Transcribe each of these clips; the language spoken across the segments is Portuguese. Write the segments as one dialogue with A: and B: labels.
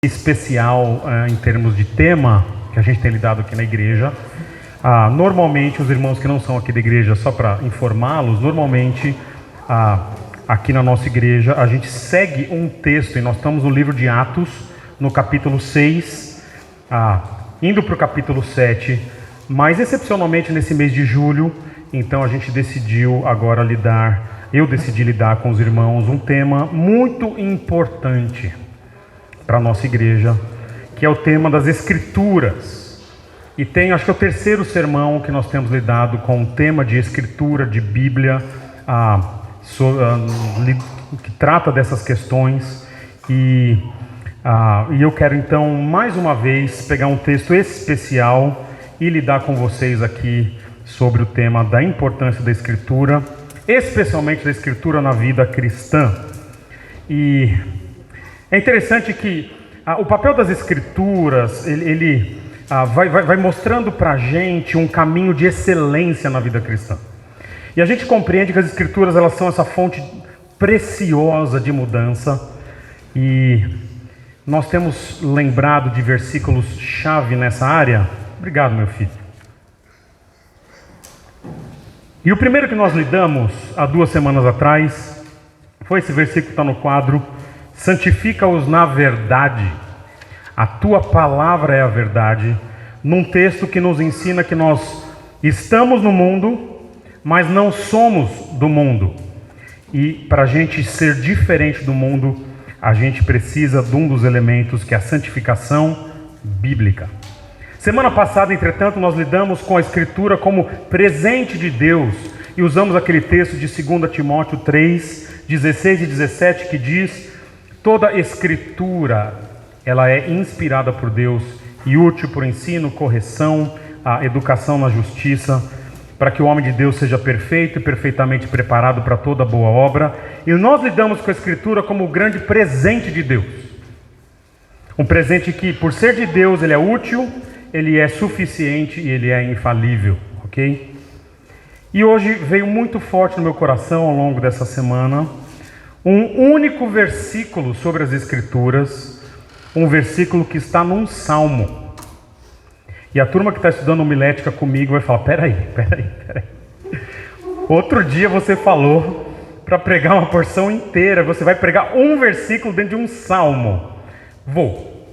A: especial em termos de tema que a gente tem lidado aqui na igreja. Normalmente, os irmãos que não são aqui da igreja, só para informá-los, normalmente aqui na nossa igreja a gente segue um texto, e nós estamos no livro de Atos, no capítulo 6, indo para o capítulo 7, mas excepcionalmente nesse mês de julho, então a gente decidiu agora eu decidi lidar com os irmãos um tema muito importante para a nossa igreja, que é o tema das Escrituras. E tem, acho que é o terceiro sermão que nós temos lidado com o tema de Escritura, de Bíblia, que trata dessas questões. E eu quero então, mais uma vez, pegar um texto especial e lidar com vocês aqui sobre o tema da importância da Escritura, especialmente da Escritura na vida cristã. E é interessante que o papel das Escrituras, ele vai mostrando para a gente um caminho de excelência na vida cristã. E a gente compreende que as Escrituras, elas são essa fonte preciosa de mudança. E nós temos lembrado de versículos-chave nessa área. Obrigado, meu filho. E o primeiro que nós lidamos há 2 semanas atrás foi esse versículo que está no quadro: santifica-os na verdade, a tua palavra é a verdade, num texto que nos ensina que nós estamos no mundo, mas não somos do mundo. E para a gente ser diferente do mundo, a gente precisa de um dos elementos, que é a santificação bíblica. Semana passada, entretanto, nós lidamos com a Escritura como presente de Deus e usamos aquele texto de 2 Timóteo 3, 16 e 17, que diz: toda Escritura, ela é inspirada por Deus e útil para o ensino, correção, a educação na justiça, para que o homem de Deus seja perfeito e perfeitamente preparado para toda boa obra. E nós lidamos com a Escritura como o grande presente de Deus. Um presente que, por ser de Deus, ele é útil, ele é suficiente e ele é infalível, ok? E hoje veio muito forte no meu coração, ao longo dessa semana, um único versículo sobre as Escrituras, um versículo que está num salmo. E a turma que está estudando homilética comigo vai falar: peraí. Outro dia você falou para pregar uma porção inteira, você vai pregar um versículo dentro de um salmo. Vou.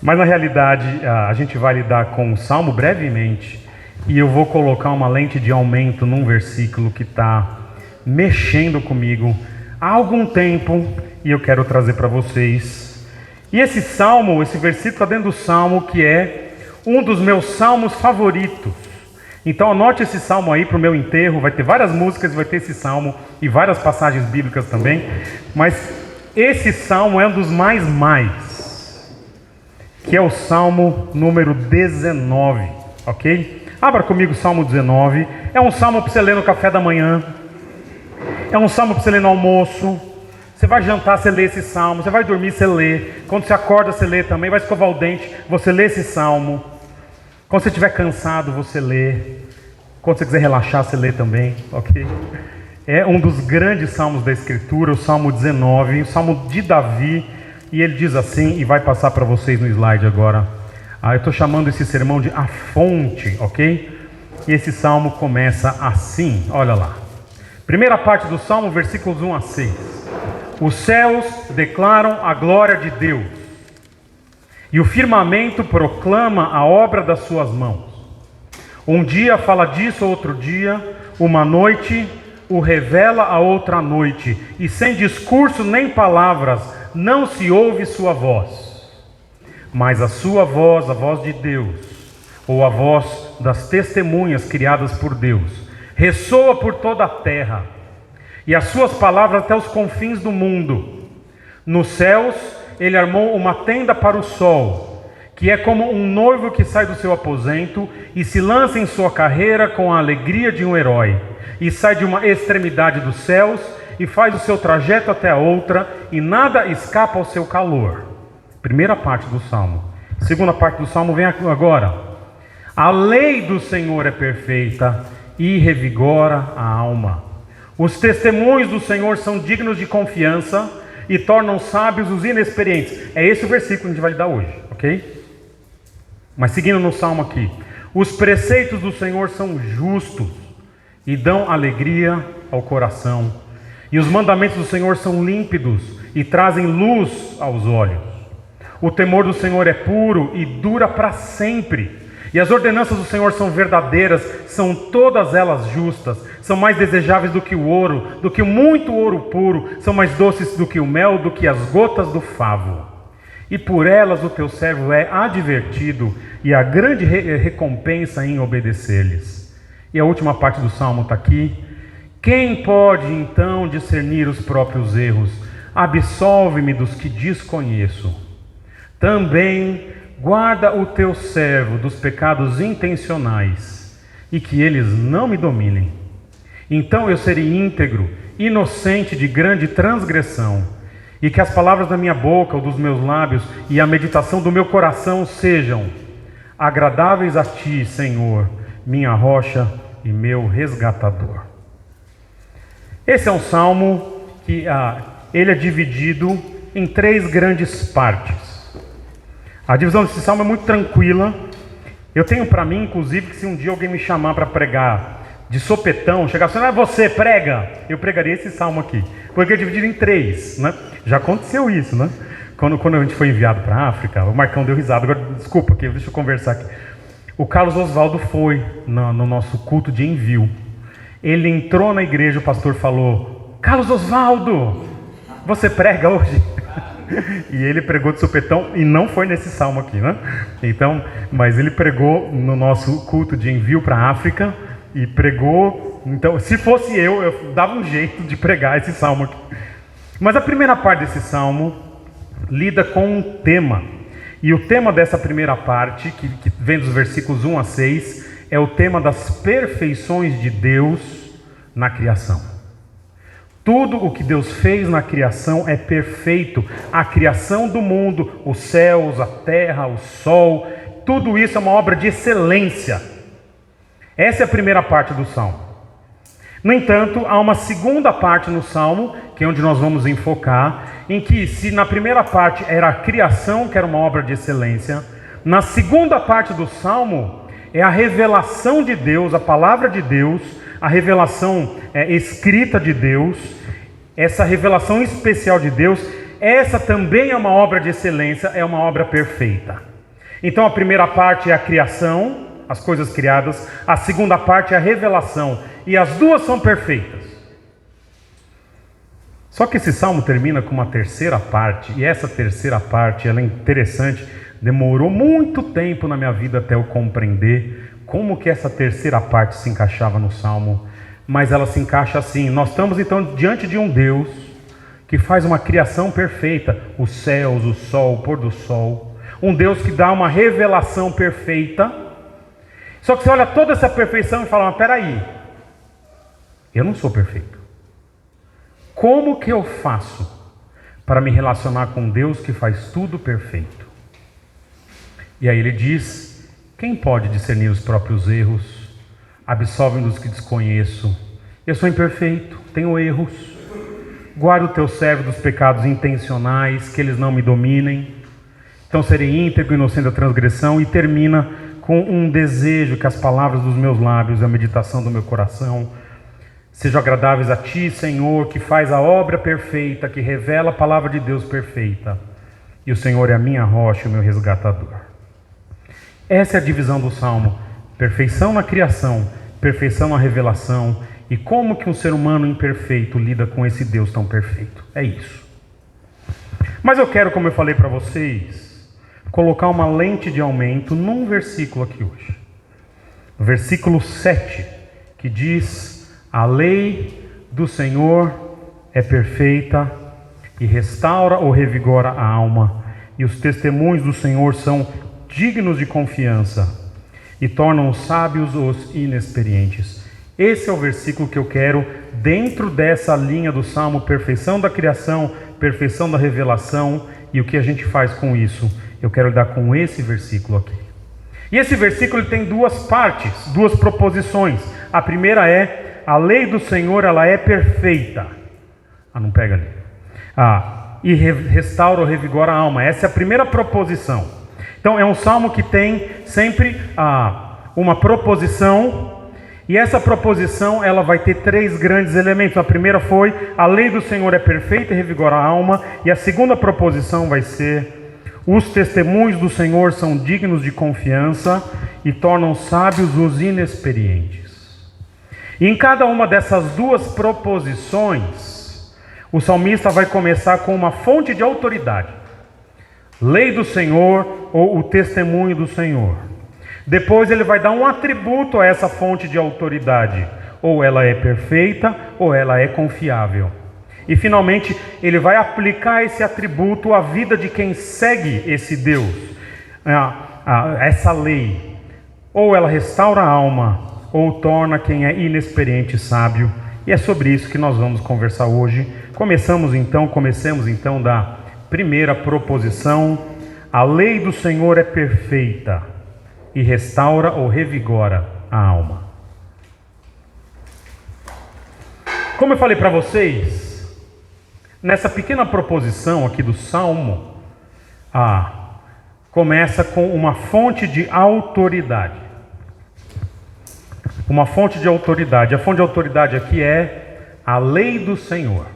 A: Mas na realidade a gente vai lidar com o salmo brevemente, e eu vou colocar uma lente de aumento num versículo que está mexendo comigo há algum tempo, e eu quero trazer para vocês. E esse versículo está dentro do salmo, que é um dos meus salmos favoritos. Então anote esse salmo aí para o meu enterro. Vai ter várias músicas, vai ter esse salmo e várias passagens bíblicas também, mas esse salmo é um dos mais, que é o salmo número 19, ok? Abra comigo o salmo 19. É um salmo para você ler no café da manhã, é um salmo para você ler no almoço. Você vai jantar, você lê esse salmo. Você vai dormir, você lê. Quando você acorda, você lê também. Vai escovar o dente, você lê esse salmo. Quando você estiver cansado, você lê. Quando você quiser relaxar, você lê também, ok? É um dos grandes salmos da Escritura, o salmo 19, o salmo de Davi. E ele diz assim, e vai passar para vocês no slide agora. Eu estou chamando esse sermão de A Fonte, ok? E esse salmo começa assim, olha lá. Primeira parte do salmo, versículos 1 a 6. Os céus declaram a glória de Deus, e o firmamento proclama a obra das suas mãos. Um dia fala disso, outro dia, uma noite o revela a outra noite, e sem discurso nem palavras, não se ouve sua voz. Mas a sua voz, a voz de Deus, ou a voz das testemunhas criadas por Deus, ressoa por toda a terra, e as suas palavras até os confins do mundo. Nos céus ele armou uma tenda para o sol, que é como um noivo que sai do seu aposento e se lança em sua carreira com a alegria de um herói, e sai de uma extremidade dos céus e faz o seu trajeto até a outra, e nada escapa ao seu calor. Primeira parte do salmo. Segunda parte do salmo vem agora. A lei do Senhor é perfeita e revigora a alma. Os testemunhos do Senhor são dignos de confiança, e tornam sábios os inexperientes. É esse o versículo que a gente vai dar hoje, ok? Mas seguindo no salmo aqui: os preceitos do Senhor são justos e dão alegria ao coração, e os mandamentos do Senhor são límpidos e trazem luz aos olhos. O temor do Senhor é puro e dura para sempre, e as ordenanças do Senhor são verdadeiras, são todas elas justas, são mais desejáveis do que o ouro, do que muito ouro puro, são mais doces do que o mel, do que as gotas do favo. E por elas o teu servo é advertido, e a grande recompensa em obedecer-lhes. E a última parte do salmo está aqui: quem pode então discernir os próprios erros? Absolve-me dos que desconheço. Também guarda o teu servo dos pecados intencionais, e que eles não me dominem. Então eu serei íntegro, inocente de grande transgressão, e que as palavras da minha boca, ou dos meus lábios, e a meditação do meu coração sejam agradáveis a ti, Senhor, minha rocha e meu resgatador. Esse é um salmo que ele é dividido em 3 grandes partes. A divisão desse salmo é muito tranquila. Eu tenho para mim, inclusive, que se um dia alguém me chamar para pregar de sopetão, chegar assim: você prega, eu pregaria esse salmo aqui, porque é dividido em 3, né? Já aconteceu isso, né? Quando a gente foi enviado para a África, o Marcão deu risada. Agora, desculpa, deixa eu conversar aqui. O Carlos Oswaldo foi no nosso culto de envio. Ele entrou na igreja, o pastor falou: Carlos Oswaldo, você prega hoje? E ele pregou de supetão, e não foi nesse salmo aqui, né? Então, mas ele pregou no nosso culto de envio para a África, e pregou. Então, se fosse eu dava um jeito de pregar esse salmo aqui. Mas a primeira parte desse salmo lida com um tema, e o tema dessa primeira parte, que vem dos versículos 1 a 6, é o tema das perfeições de Deus na criação. Tudo o que Deus fez na criação é perfeito. A criação do mundo, os céus, a terra, o sol, tudo isso é uma obra de excelência. Essa é a primeira parte do salmo. No entanto, há uma segunda parte no salmo, que é onde nós vamos enfocar, em que, se na primeira parte era a criação, que era uma obra de excelência, na segunda parte do salmo é a revelação de Deus, a palavra de Deus, a revelação escrita de Deus, essa revelação especial de Deus. Essa também é uma obra de excelência, é uma obra perfeita. Então a primeira parte é a criação, as coisas criadas, a segunda parte é a revelação, e as duas são perfeitas. Só que esse salmo termina com uma terceira parte, e essa terceira parte ela é interessante. Demorou muito tempo na minha vida até eu compreender como que essa terceira parte se encaixava no salmo, mas ela se encaixa assim. Nós estamos então diante de um Deus que faz uma criação perfeita, os céus, o sol, o pôr do sol, um Deus que dá uma revelação perfeita. Só que você olha toda essa perfeição e fala: mas peraí, eu não sou perfeito. Como que eu faço para me relacionar com Deus que faz tudo perfeito? E aí ele diz: quem pode discernir os próprios erros? Absolve-me dos que desconheço. Eu sou imperfeito, tenho erros. Guarda o teu servo dos pecados intencionais, que eles não me dominem. Então serei íntegro, inocente da transgressão. E termina com um desejo: que as palavras dos meus lábios e a meditação do meu coração sejam agradáveis a ti, Senhor, que faz a obra perfeita, que revela a palavra de Deus perfeita. E o Senhor é a minha rocha e o meu resgatador. Essa é a divisão do salmo: perfeição na criação, perfeição na revelação. E como que um ser humano imperfeito lida com esse Deus tão perfeito? É isso. Mas eu quero, como eu falei para vocês, colocar uma lente de aumento num versículo aqui hoje. O versículo 7, que diz: a lei do Senhor é perfeita e restaura ou revigora a alma, e os testemunhos do Senhor são dignos de confiança e tornam sábios os inexperientes. Esse é o versículo que eu quero, dentro dessa linha do salmo: perfeição da criação, perfeição da revelação. E o que a gente faz com isso? Eu quero lidar com esse versículo aqui. E esse versículo ele tem duas partes, duas proposições. A primeira é: a lei do Senhor ela é perfeita. Não pega ali. e restaura ou revigora a alma. Essa é a primeira proposição. Então é um salmo que tem sempre uma proposição, e essa proposição ela vai ter 3 grandes elementos. A primeira foi: a lei do Senhor é perfeita e revigora a alma. E a segunda proposição vai ser: os testemunhos do Senhor são dignos de confiança e tornam sábios os inexperientes. E em cada uma dessas 2 proposições, o salmista vai começar com uma fonte de autoridade: lei do Senhor ou o testemunho do Senhor. Depois ele vai dar um atributo a essa fonte de autoridade: ou ela é perfeita ou ela é confiável. E finalmente ele vai aplicar esse atributo à vida de quem segue esse Deus, essa lei. Ou ela restaura a alma, ou torna quem é inexperiente sábio. E é sobre isso que nós vamos conversar hoje. Comecemos então da primeira proposição: a lei do Senhor é perfeita e restaura ou revigora a alma. Como eu falei para vocês, nessa pequena proposição aqui do Salmo, começa com uma fonte de autoridade. Uma fonte de autoridade. A fonte de autoridade aqui é a lei do Senhor.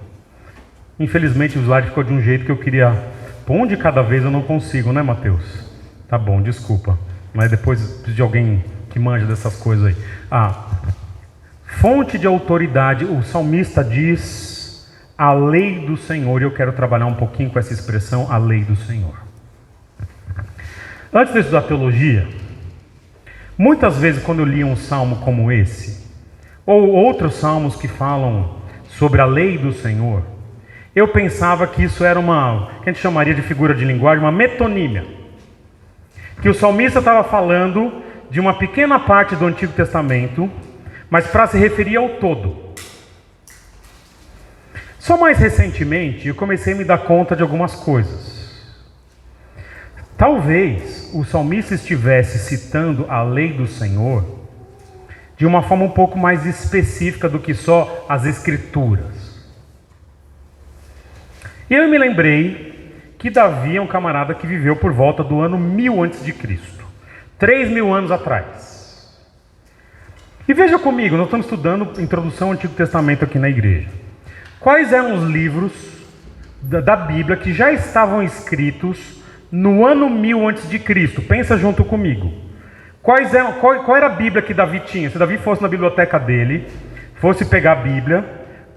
A: Infelizmente o slide ficou de um jeito que eu queria pôr um de cada vez, eu não consigo, né, Mateus? Tá bom, desculpa. Mas depois preciso de alguém que manja dessas coisas aí. Fonte de autoridade, o salmista diz a lei do Senhor. E eu quero trabalhar um pouquinho com essa expressão, a lei do Senhor. Antes de estudar teologia, muitas vezes quando eu lia um salmo como esse, ou outros salmos que falam sobre a lei do Senhor, eu pensava que isso era que a gente chamaria de figura de linguagem, uma metonímia. Que o salmista estava falando de uma pequena parte do Antigo Testamento, mas para se referir ao todo. Só mais recentemente eu comecei a me dar conta de algumas coisas. Talvez o salmista estivesse citando a lei do Senhor de uma forma um pouco mais específica do que só as Escrituras. E eu me lembrei que Davi é um camarada que viveu por volta do ano 1000 a.C., 3.000 anos atrás. E veja comigo, nós estamos estudando Introdução ao Antigo Testamento aqui na igreja. Quais eram os livros da Bíblia que já estavam escritos no ano 1000 a.C.? Pensa junto comigo. Qual era a Bíblia que Davi tinha? Se Davi fosse na biblioteca dele, fosse pegar a Bíblia,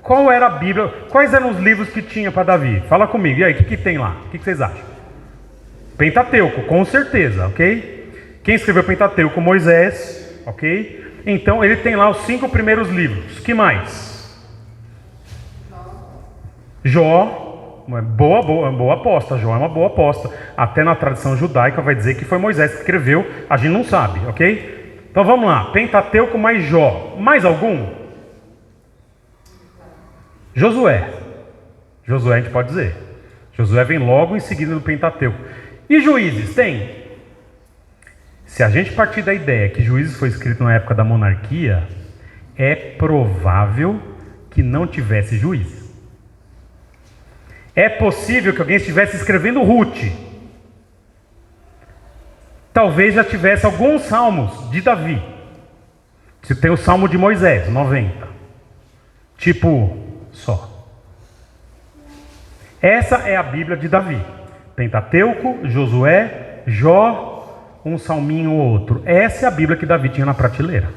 A: qual era a Bíblia? Quais eram os livros que tinha para Davi? Fala comigo. E aí, o que tem lá? O que vocês acham? Pentateuco, com certeza, ok? Quem escreveu Pentateuco? Moisés, ok? Então, ele tem lá os 5 primeiros livros. Que mais? Jó. Boa aposta. Jó é uma boa aposta. Até na tradição judaica vai dizer que foi Moisés que escreveu. A gente não sabe, ok? Então, vamos lá. Pentateuco mais Jó. Mais algum? Josué a gente pode dizer. Josué vem logo em seguida do Pentateuco. E Juízes, tem? Se a gente partir da ideia que Juízes foi escrito na época da monarquia, é provável que não tivesse Juízes. É possível que alguém estivesse escrevendo Ruth. Talvez já tivesse alguns salmos de Davi. Você tem o Salmo de Moisés, 90. Só. Essa é a Bíblia de Davi. Pentateuco, Josué, Jó, um salminho ou outro. Essa é a Bíblia que Davi tinha na prateleira.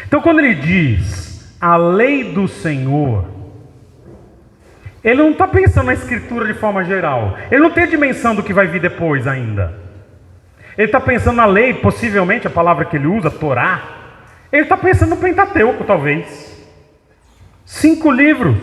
A: Então quando ele diz a lei do Senhor, ele não está pensando na escritura de forma geral. Ele não tem a dimensão do que vai vir depois ainda. Ele está pensando na lei, possivelmente a palavra que ele usa, Torá. Ele está pensando no Pentateuco, talvez. 5 livros.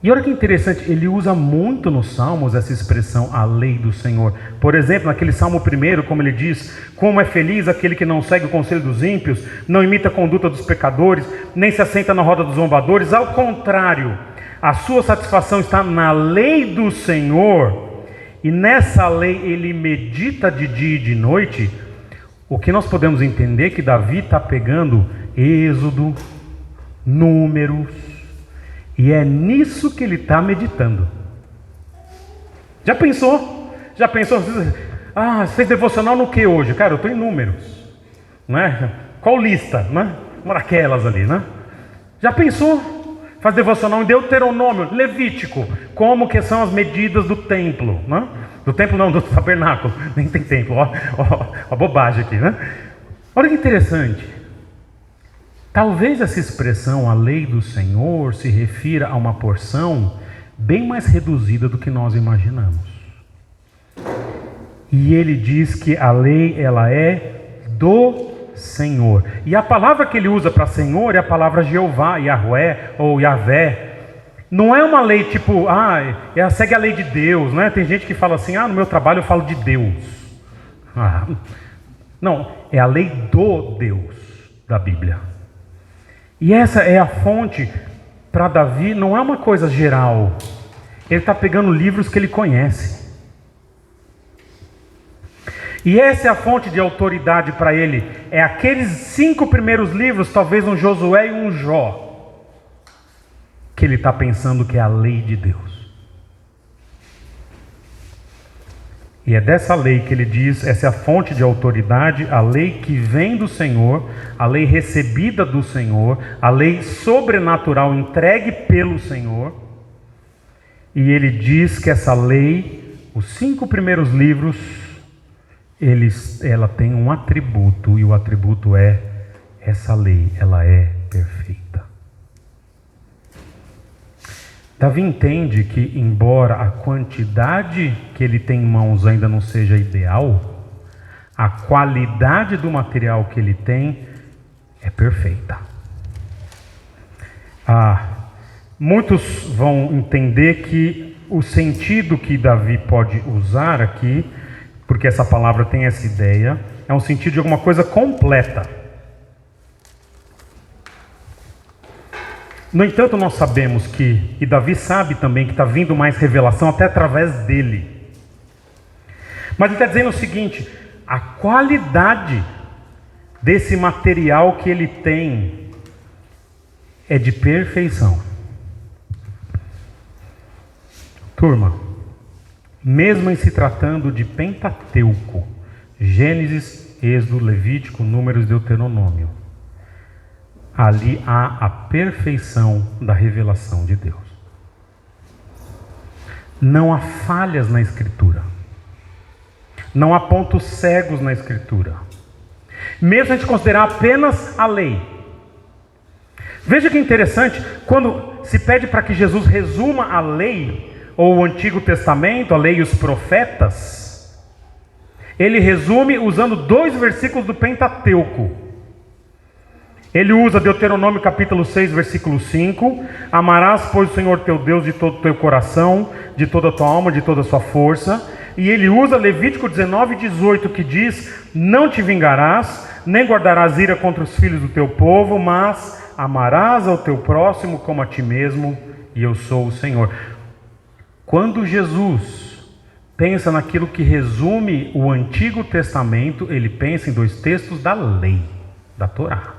A: E olha que interessante, ele usa muito nos Salmos essa expressão, a lei do Senhor. Por exemplo, naquele Salmo 1, como ele diz: como é feliz aquele que não segue o conselho dos ímpios, não imita a conduta dos pecadores, nem se assenta na roda dos zombadores. Ao contrário, a sua satisfação está na lei do Senhor, e nessa lei ele medita de dia e de noite. O que nós podemos entender é que Davi está pegando Êxodo, Números, E é nisso que ele está meditando. Já pensou? Já pensou? Ah, você fez devocional no que hoje? Cara, eu estou em Números. Né? Qual lista? Né? Uma daquelas ali, né? Já pensou? Faz devocional em Deuteronômio, Levítico. Como que são as medidas do templo? Né? Do templo não, do tabernáculo. Nem tem templo. Ó, a bobagem aqui, né? Olha que interessante. Talvez essa expressão, a lei do Senhor, se refira a uma porção bem mais reduzida do que nós imaginamos. E ele diz que a lei, ela é do Senhor. E a palavra que ele usa para Senhor é a palavra Jeová, Yahweh ou Yahvé. Não é uma lei tipo, segue a lei de Deus, né? Tem gente que fala assim, no meu trabalho eu falo de Deus. Não, é a lei do Deus da Bíblia. E essa é a fonte para Davi, não é uma coisa geral. Ele está pegando livros que ele conhece. E essa é a fonte de autoridade para ele. É aqueles 5 primeiros livros, talvez um Josué e um Jó, que ele está pensando que é a lei de Deus. E é dessa lei que ele diz, essa é a fonte de autoridade, a lei que vem do Senhor, a lei recebida do Senhor, a lei sobrenatural entregue pelo Senhor. E ele diz que essa lei, os 5 primeiros livros, ela tem um atributo, e o atributo é, essa lei, ela é perfeita. Davi entende que, embora a quantidade que ele tem em mãos ainda não seja ideal, a qualidade do material que ele tem é perfeita. Muitos vão entender que o sentido que Davi pode usar aqui, porque essa palavra tem essa ideia, é um sentido de alguma coisa completa. No entanto, nós sabemos que, e Davi sabe também que está vindo mais revelação até através dele. Mas ele está dizendo o seguinte, a qualidade desse material que ele tem é de perfeição. Turma, mesmo em se tratando de Pentateuco, Gênesis, Êxodo, Levítico, Números, Deuteronômio, ali há a perfeição da revelação de Deus. Não há falhas na Escritura. Não há pontos cegos na Escritura. Mesmo a gente considerar apenas a lei. Veja que interessante, quando se pede para que Jesus resuma a lei, ou o Antigo Testamento, a lei e os profetas, ele resume usando 2 versículos do Pentateuco. Ele usa Deuteronômio capítulo 6, versículo 5. Amarás, pois, o Senhor teu Deus de todo o teu coração, de toda a tua alma, de toda a sua força. E ele usa Levítico 19, 18, que diz, não te vingarás, nem guardarás ira contra os filhos do teu povo, mas amarás ao teu próximo como a ti mesmo, e eu sou o Senhor. Quando Jesus pensa naquilo que resume o Antigo Testamento, ele pensa em 2 textos da lei, da Torá.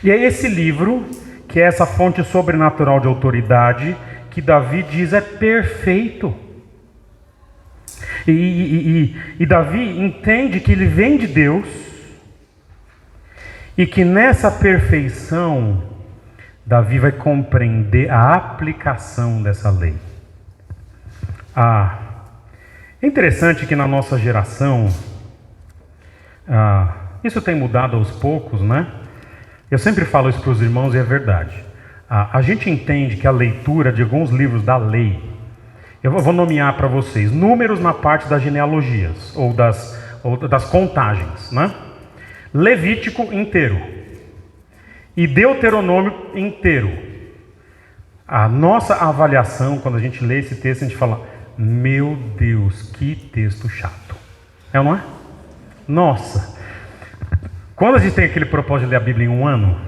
A: E é esse livro, que é essa fonte sobrenatural de autoridade, que Davi diz é perfeito. E Davi entende que ele vem de Deus, e que nessa perfeição, Davi vai compreender a aplicação dessa lei. É interessante que na nossa geração, isso tem mudado aos poucos, né? Eu sempre falo isso para os irmãos e é verdade. A gente entende que a leitura de alguns livros da lei, eu vou nomear para vocês, números na parte das genealogias, ou das contagens, né? Levítico inteiro, e Deuteronômio inteiro. A nossa avaliação, quando a gente lê esse texto, a gente fala, meu Deus, que texto chato. É ou não é? Nossa! Quando a gente tem aquele propósito de ler a Bíblia em um ano,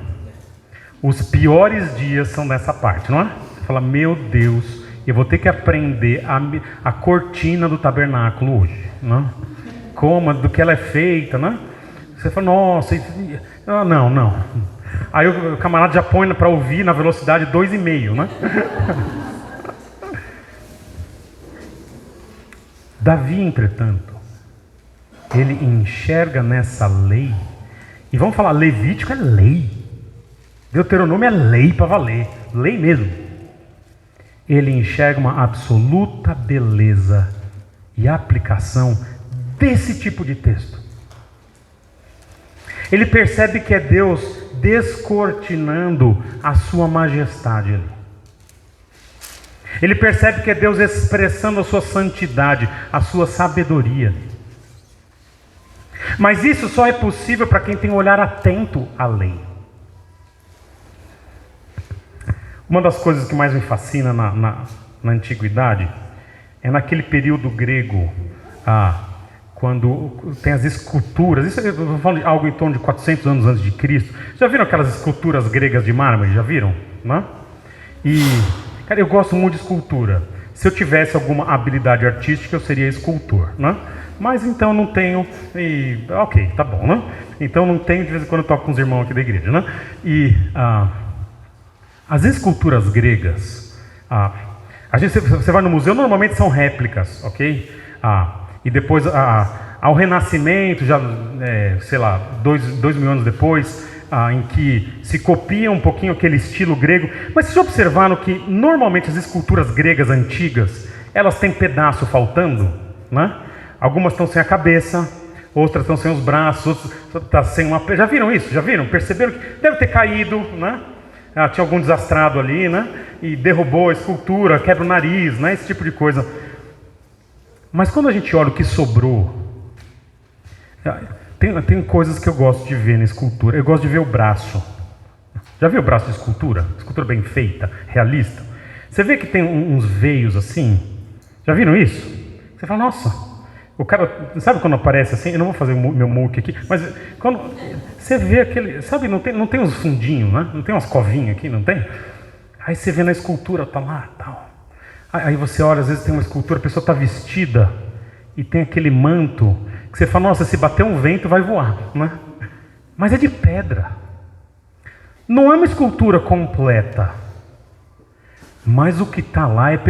A: os piores dias são nessa parte, não é? Você fala, meu Deus, eu vou ter que aprender a cortina do tabernáculo hoje, não é? Do que ela é feita, não é? Você fala, nossa, não. Aí o camarada já põe para ouvir na velocidade 2,5, né? Davi, entretanto, ele enxerga nessa lei, e vamos falar, Levítico é lei, Deuteronômio é lei para valer, lei mesmo. Ele enxerga uma absoluta beleza e aplicação desse tipo de texto. Ele percebe que é Deus descortinando a sua majestade ali. Ele percebe que é Deus expressando a sua santidade, a sua sabedoria. Mas isso só é possível para quem tem um olhar atento à lei. Uma das coisas que mais me fascina na antiguidade é naquele período grego, quando tem as esculturas. Isso eu estou falando de algo em torno de 400 anos antes de Cristo. Já viram aquelas esculturas gregas de mármore? Já viram? Não? E, cara, eu gosto muito de escultura. Se eu tivesse alguma habilidade artística, eu seria escultor, né? Mas então não tenho, ok, tá bom, né? Então não tenho, de vez em quando eu toco com os irmãos aqui da igreja, né? E as esculturas gregas, você vai no museu, normalmente são réplicas, ok? E depois, ao Renascimento, já, sei lá, 2.000 anos depois, em que se copia um pouquinho aquele estilo grego. Mas vocês já observaram que normalmente as esculturas gregas antigas, elas têm pedaço faltando, né? Algumas estão sem a cabeça, outras estão sem os braços, outras estão sem uma... Já viram isso? Já viram? Perceberam que deve ter caído, né? Tinha algum desastrado ali, né? E derrubou a escultura, quebra o nariz, né? Esse tipo de coisa. Mas quando a gente olha o que sobrou, tem coisas que eu gosto de ver na escultura. Eu gosto de ver o braço. Já viu o braço de escultura? Escultura bem feita, realista. Você vê que tem uns veios assim. Já viram isso? Você fala, nossa, o cara, sabe quando aparece assim? Eu não vou fazer meu muque aqui, mas quando você vê aquele, sabe, não tem uns fundinhos, né? Não tem umas covinhas aqui, não tem? Aí você vê na escultura, tá lá, tal. Aí você olha, às vezes tem uma escultura, a pessoa está vestida e tem aquele manto que você fala, nossa, se bater um vento vai voar, né? Mas é de pedra. Não é uma escultura completa. Mas o que está lá é...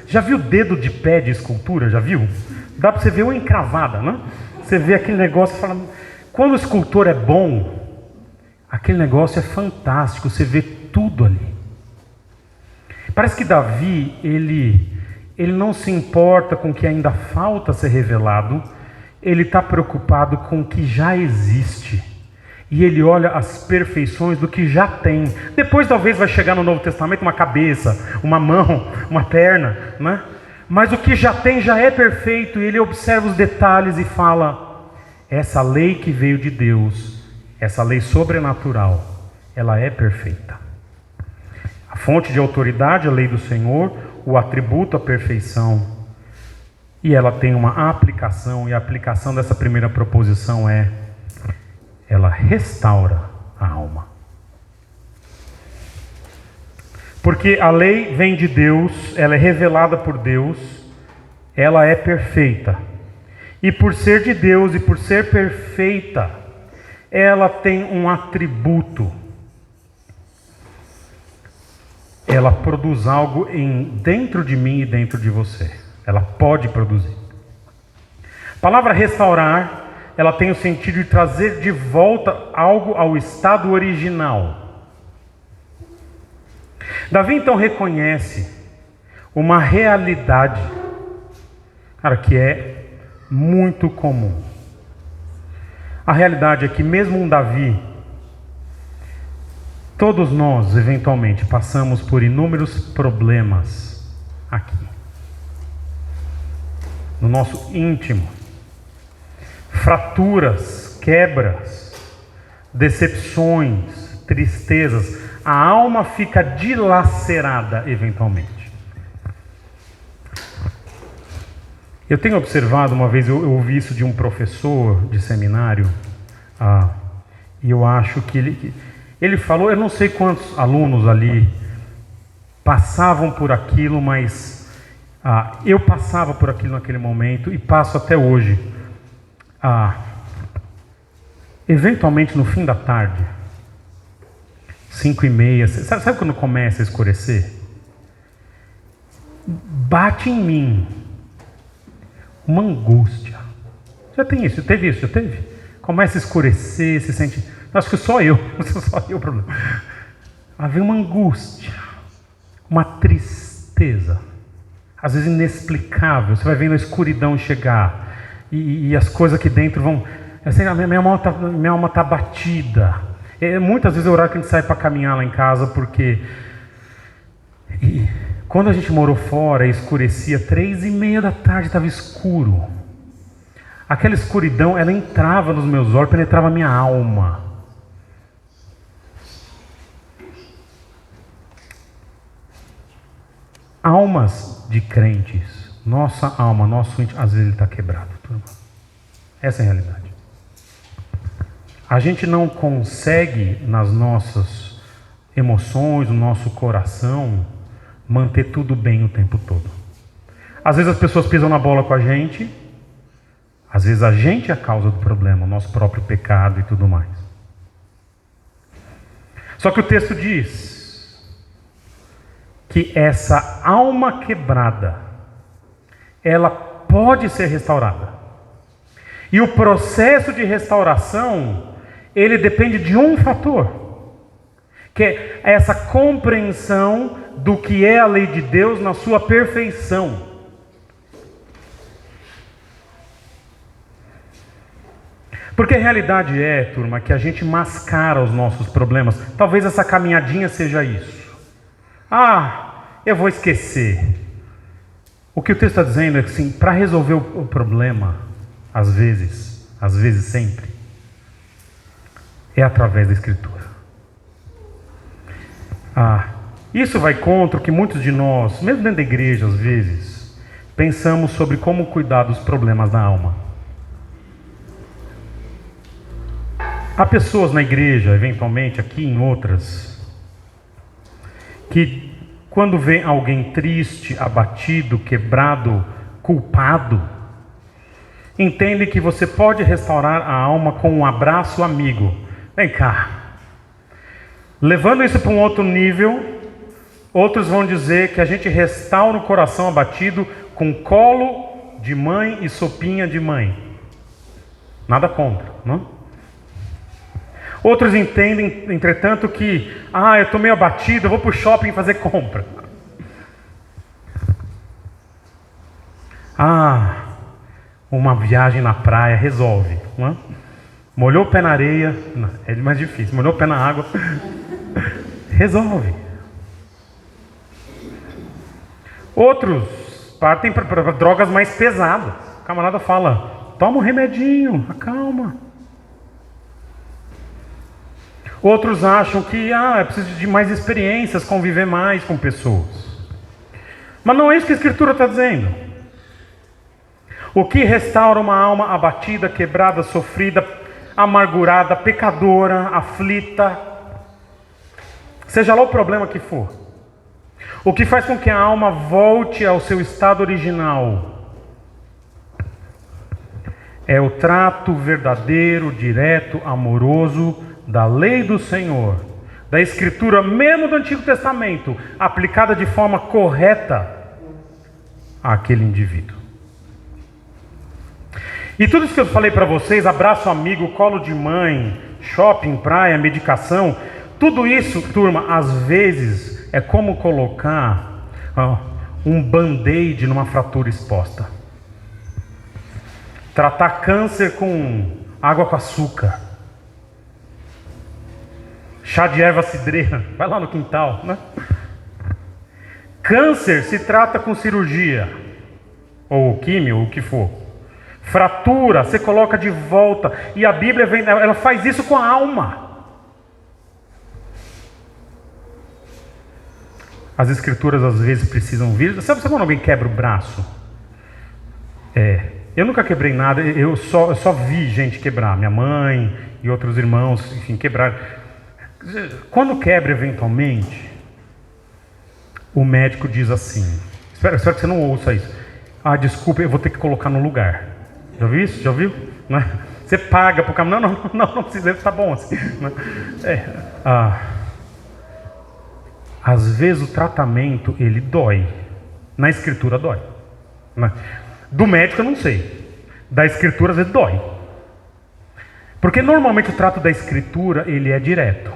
A: Já viu dedo de pé de escultura? Já viu? Dá para você ver uma encravada, né? Você vê aquele negócio e fala... Quando o escultor é bom, aquele negócio é fantástico. Você vê tudo ali. Parece que Davi, ele não se importa com o que ainda falta ser revelado. Ele está preocupado com o que já existe. E ele olha as perfeições do que já tem. Depois talvez vai chegar no Novo Testamento uma cabeça, uma mão, uma perna, né? Mas o que já tem já é perfeito. E ele observa os detalhes e fala, essa lei que veio de Deus, essa lei sobrenatural, ela é perfeita. A fonte de autoridade, a lei do Senhor, o atributo, a perfeição. E ela tem uma aplicação, e a aplicação dessa primeira proposição ela restaura a alma. Porque a lei vem de Deus, ela é revelada por Deus, ela é perfeita. E por ser de Deus e por ser perfeita, ela tem um atributo. Ela produz algo dentro de mim e dentro de você. Ela pode produzir. A palavra restaurar, ela tem o sentido de trazer de volta algo ao estado original. Davi então reconhece uma realidade, cara, que é muito comum. A realidade é que mesmo um Davi, todos nós eventualmente passamos por inúmeros problemas aqui, no nosso íntimo. Fraturas, quebras, decepções, tristezas. A alma fica dilacerada eventualmente. Eu tenho observado, uma vez eu ouvi isso de um professor de seminário, e eu acho que ele falou, eu não sei quantos alunos ali passavam por aquilo, mas eu passava por aquilo naquele momento e passo até hoje. Eventualmente no fim da tarde, 5:30, sabe quando começa a escurecer? Bate em mim uma angústia. Já tem isso? Teve isso? Já teve? Começa a escurecer, se sente... Acho que só eu o problema. Havia uma angústia, uma tristeza, às vezes inexplicável. Você vai vendo a escuridão chegar e as coisas aqui dentro vão... Assim, minha alma está batida. Muitas vezes é o horário que a gente sai para caminhar lá em casa, porque... Quando a gente morou fora, escurecia, 3:30 da tarde, estava escuro. Aquela escuridão, ela entrava nos meus olhos, penetrava a minha alma. Almas de crentes, nossa alma, nosso íntimo, às vezes ele está quebrado, turma. Essa é a realidade. A gente não consegue, nas nossas emoções, no nosso coração, manter tudo bem o tempo todo. Às vezes as pessoas pisam na bola com a gente, às vezes a gente é a causa do problema, o nosso próprio pecado e tudo mais. Só que o texto diz que essa alma quebrada, ela pode ser restaurada. E o processo de restauração, ele depende de um fator, que é essa compreensão do que é a lei de Deus na sua perfeição. Porque a realidade é, turma, que a gente mascara os nossos problemas. Talvez essa caminhadinha seja isso. Eu vou esquecer. O que o texto está dizendo é que, assim, para resolver o problema, às vezes sempre, é através da Escritura. Isso vai contra o que muitos de nós, mesmo dentro da igreja, às vezes, pensamos sobre como cuidar dos problemas da alma. Há pessoas na igreja, eventualmente aqui em outras, que quando vê alguém triste, abatido, quebrado, culpado, entende que você pode restaurar a alma com um abraço amigo. Vem cá. Levando isso para um outro nível, outros vão dizer que a gente restaura o coração abatido com colo de mãe e sopinha de mãe. Nada contra, não? Outros entendem, entretanto, que eu estou meio abatido, eu vou para o shopping fazer compra. Uma viagem na praia resolve, não é? Molhou o pé na areia, não, é mais difícil, molhou o pé na água, resolve. Outros partem para drogas mais pesadas. O camarada fala, toma um remedinho, acalma. Outros acham que é preciso de mais experiências, conviver mais com pessoas. Mas não é isso que a Escritura está dizendo. O que restaura uma alma abatida, quebrada, sofrida, amargurada, pecadora, aflita, seja lá o problema que for, o que faz com que a alma volte ao seu estado original é o trato verdadeiro, direto, amoroso da lei do Senhor, da Escritura, mesmo do Antigo Testamento, aplicada de forma correta àquele indivíduo. E tudo isso que eu falei para vocês, abraço amigo, colo de mãe, shopping, praia, medicação, tudo isso, turma, às vezes é como colocar um band-aid numa fratura exposta. Tratar câncer com água com açúcar. Chá de erva cidreira, vai lá no quintal, né? Câncer se trata com cirurgia, ou químio, ou o que for. Fratura, você coloca de volta. E a Bíblia ela faz isso com a alma. As Escrituras às vezes precisam vir. Sabe quando alguém quebra o braço? Eu nunca quebrei nada, eu só vi gente quebrar. Minha mãe e outros irmãos, enfim, quebraram. Quando quebra eventualmente, o médico diz assim, espero que você não ouça isso. Desculpa, eu vou ter que colocar no lugar. Já viu isso? Já viu? Não é? Você paga para o caminho. Não precisa, tá bom assim. Às vezes o tratamento, ele dói. Na escritura dói. Do médico eu não sei. Da escritura às vezes dói. Porque normalmente o trato da escritura, ele é direto.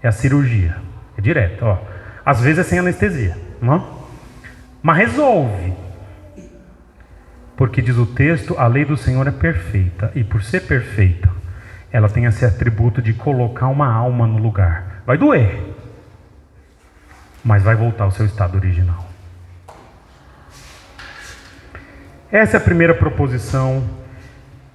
A: É a cirurgia. É direto, ó. Às vezes é sem anestesia, não? Mas resolve. Porque diz o texto, a lei do Senhor é perfeita. E por ser perfeita, ela tem esse atributo de colocar uma alma no lugar. Vai doer, mas vai voltar ao seu estado original. Essa é a primeira proposição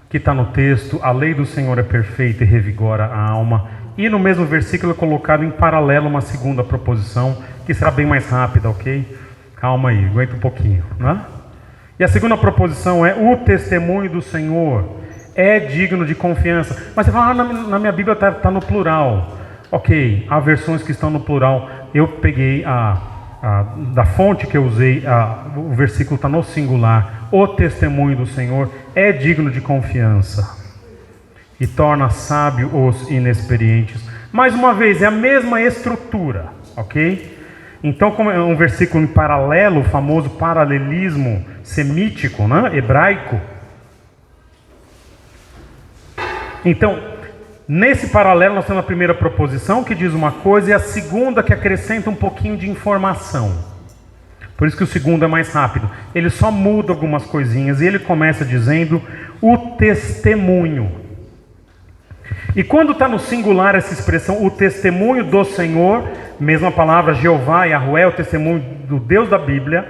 A: que está no texto. A lei do Senhor é perfeita e revigora a alma. E no mesmo versículo é colocado em paralelo uma segunda proposição, que será bem mais rápida, ok? Calma aí, aguenta um pouquinho, né? E a segunda proposição é: o testemunho do Senhor é digno de confiança. Mas você fala, na minha Bíblia está no plural. Ok, há versões que estão no plural. Eu peguei da fonte que eu usei, o versículo está no singular. O testemunho do Senhor é digno de confiança e torna sábio os inexperientes. Mais uma vez, é a mesma estrutura, ok? Então, como é um versículo em paralelo, o famoso paralelismo semítico, né? Hebraico. Então, nesse paralelo nós temos a primeira proposição que diz uma coisa e a segunda que acrescenta um pouquinho de informação. Por isso que o segundo é mais rápido. Ele só muda algumas coisinhas e ele começa dizendo o testemunho. E quando está no singular essa expressão, o testemunho do Senhor, mesma palavra Jeová e Yahweh, o testemunho do Deus da Bíblia.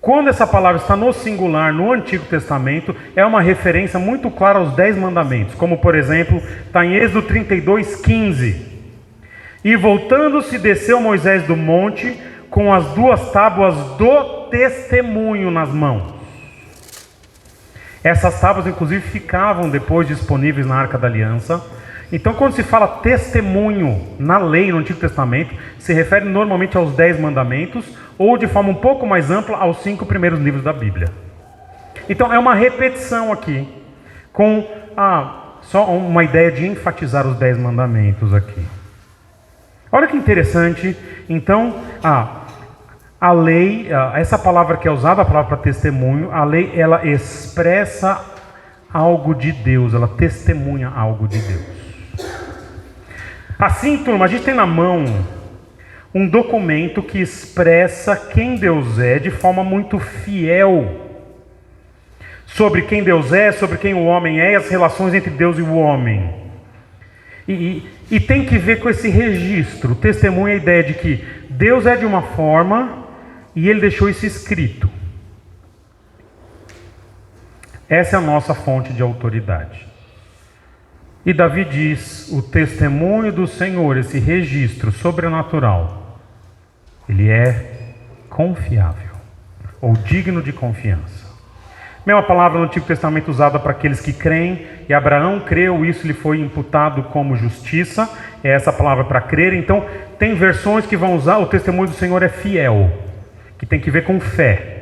A: Quando essa palavra está no singular no Antigo Testamento, é uma referência muito clara aos 10 mandamentos. Como por exemplo, está em Êxodo 32:15. E voltando-se, desceu Moisés do monte com as 2 tábuas do testemunho nas mãos. Essas tábuas inclusive ficavam depois disponíveis na Arca da Aliança. Então quando se fala testemunho na lei no Antigo Testamento, se refere normalmente aos 10 mandamentos, ou de forma um pouco mais ampla aos 5 primeiros livros da Bíblia. Então é uma repetição aqui, com só uma ideia de enfatizar os 10 mandamentos aqui. Olha que interessante. Então a lei, essa palavra que é usada, a palavra para testemunho, a lei ela expressa algo de Deus, ela testemunha algo de Deus. Assim, turma, a gente tem na mão um documento que expressa quem Deus é de forma muito fiel. Sobre quem Deus é, sobre quem o homem é e as relações entre Deus e o homem. E tem que ver com esse registro. O testemunho é a ideia de que Deus é de uma forma e Ele deixou isso escrito. Essa é a nossa fonte de autoridade. E Davi diz, o testemunho do Senhor, esse registro sobrenatural, ele é confiável, ou digno de confiança. Mesma palavra no Antigo Testamento usada para aqueles que creem, e Abraão creu, isso lhe foi imputado como justiça, é essa palavra para crer. Então, tem versões que vão usar, o testemunho do Senhor é fiel, que tem que ver com fé.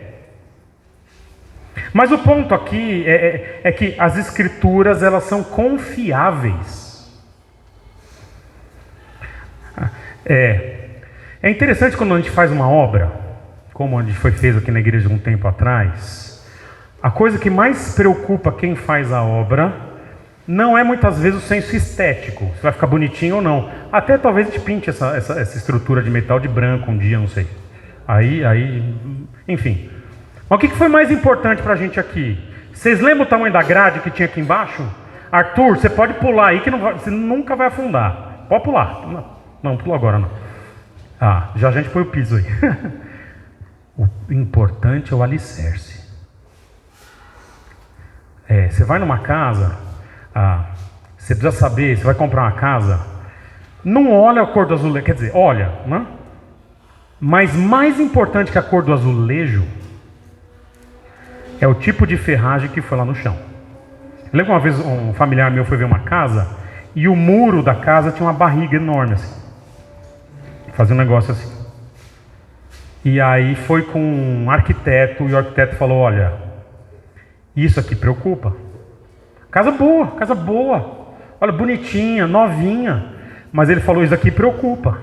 A: Mas o ponto aqui é que as escrituras elas são confiáveis. É interessante quando a gente faz uma obra, como a gente foi feito aqui na igreja um tempo atrás, a coisa que mais preocupa quem faz a obra não é muitas vezes o senso estético, se vai ficar bonitinho ou não. Até talvez a gente pinte essa estrutura de metal de branco um dia, não sei. Enfim. Mas o que foi mais importante para a gente aqui? Vocês lembram o tamanho da grade que tinha aqui embaixo? Arthur, você pode pular aí que você nunca vai afundar. Pode pular. Não, pula agora não. Já a gente põe o piso aí. O importante é o alicerce. Você vai numa casa, você precisa saber, você vai comprar uma casa, não olha a cor do azulejo, quer dizer, olha, né? Mas mais importante que a cor do azulejo é o tipo de ferragem que foi lá no chão. Eu lembro uma vez um familiar meu foi ver uma casa e o muro da casa tinha uma barriga enorme assim. Fazia um negócio assim. E aí foi com um arquiteto e o arquiteto falou, olha, isso aqui preocupa. Casa boa. Olha, bonitinha, novinha. Mas ele falou, isso aqui preocupa.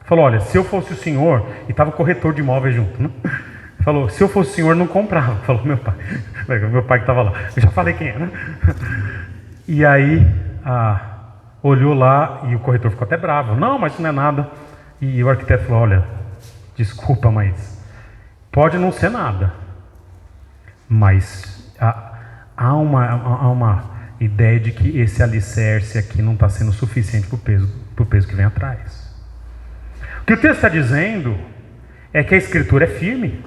A: Falou, olha, se eu fosse o senhor, e estava o corretor de imóveis junto, né? Falou, se eu fosse o senhor, não comprava. Falou, meu pai que estava lá. Eu já falei quem é, né? E aí, olhou lá e o corretor ficou até bravo. Não, mas isso não é nada. E o arquiteto falou, olha, desculpa, mas pode não ser nada. Mas há uma ideia de que esse alicerce aqui não está sendo suficiente para o peso que vem atrás. O que o texto está dizendo é que a escritura é firme.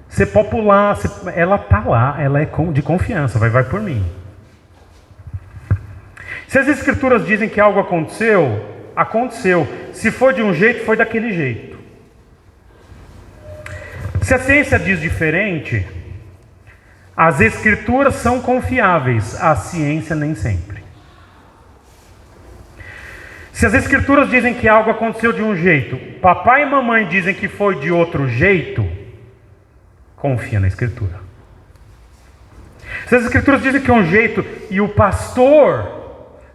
A: Você pode pular, ela está lá, ela é de confiança, vai por mim. Se as escrituras dizem que algo aconteceu, aconteceu. Se foi de um jeito, foi daquele jeito. Se a ciência diz diferente, as escrituras são confiáveis, a ciência nem sempre. Se as escrituras dizem que algo aconteceu de um jeito, papai e mamãe dizem que foi de outro jeito, confia na escritura. Se as escrituras dizem que é um jeito e o pastor